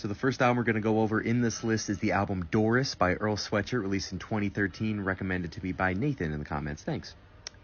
So the first album we're going to go over in this list is the album Doris by Earl Sweatshirt, released in 2013, recommended to me by Nathan in the comments. Thanks.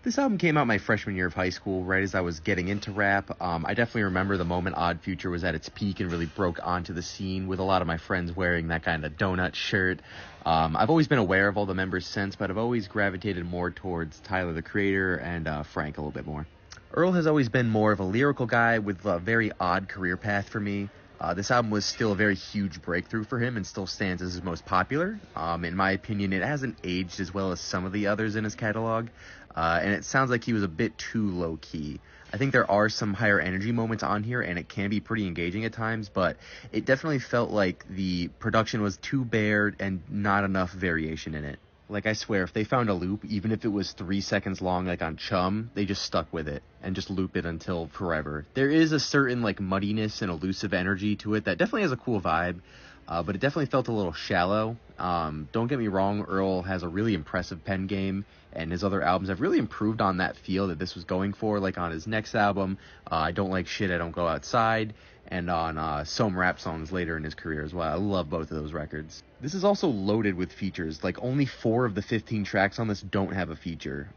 This album came out my freshman year of high school, right as I was getting into rap. I definitely remember the moment Odd Future was at its peak and really broke onto the scene, with a lot of my friends wearing that kind of donut shirt. I've always been aware of all the members since, but I've always gravitated more towards Tyler, the Creator, and Frank a little bit more. Earl has always been more of a lyrical guy with a very odd career path for me. This album was still a very huge breakthrough for him and still stands as his most popular. In my opinion, it hasn't aged as well as some of the others in his catalog, and it sounds like he was a bit too low-key. I think there are some higher energy moments on here, and it can be pretty engaging at times, but it definitely felt like the production was too bare and not enough variation in it. Like, I swear, if they found a loop, even if it was 3 seconds long, like on Chum, they just stuck with it and just loop it until forever. There is a certain, like, muddiness and elusive energy to it that definitely has a cool vibe, but it definitely felt a little shallow. Don't get me wrong, Earl has a really impressive pen game, and his other albums have really improved on that feel that this was going for, like on his next album, I Don't Like Shit, I Don't Go Outside, and on some rap songs later in his career as well. I love both of those records. This is also loaded with features. Like, only 4 of the 15 tracks on this don't have a feature.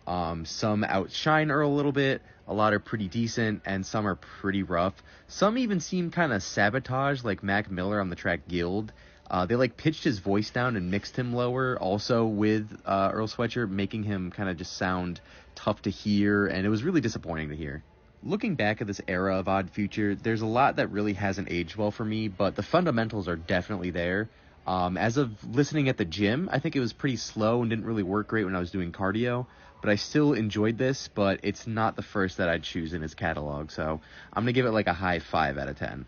Some outshine Earl a little bit, a lot are pretty decent, and some are pretty rough. Some even seem kind of sabotaged, like Mac Miller on the track Guild. They like pitched his voice down and mixed him lower, also with Earl Sweatshirt, making him kind of just sound tough to hear, and it was really disappointing to hear. Looking back at this era of Odd Future, there's a lot that really hasn't aged well for me, but the fundamentals are definitely there. As of listening at the gym, I think it was pretty slow and didn't really work great when I was doing cardio, but I still enjoyed this, but it's not the first that I'd choose in his catalog, so I'm going to give it like a high 5 out of 10.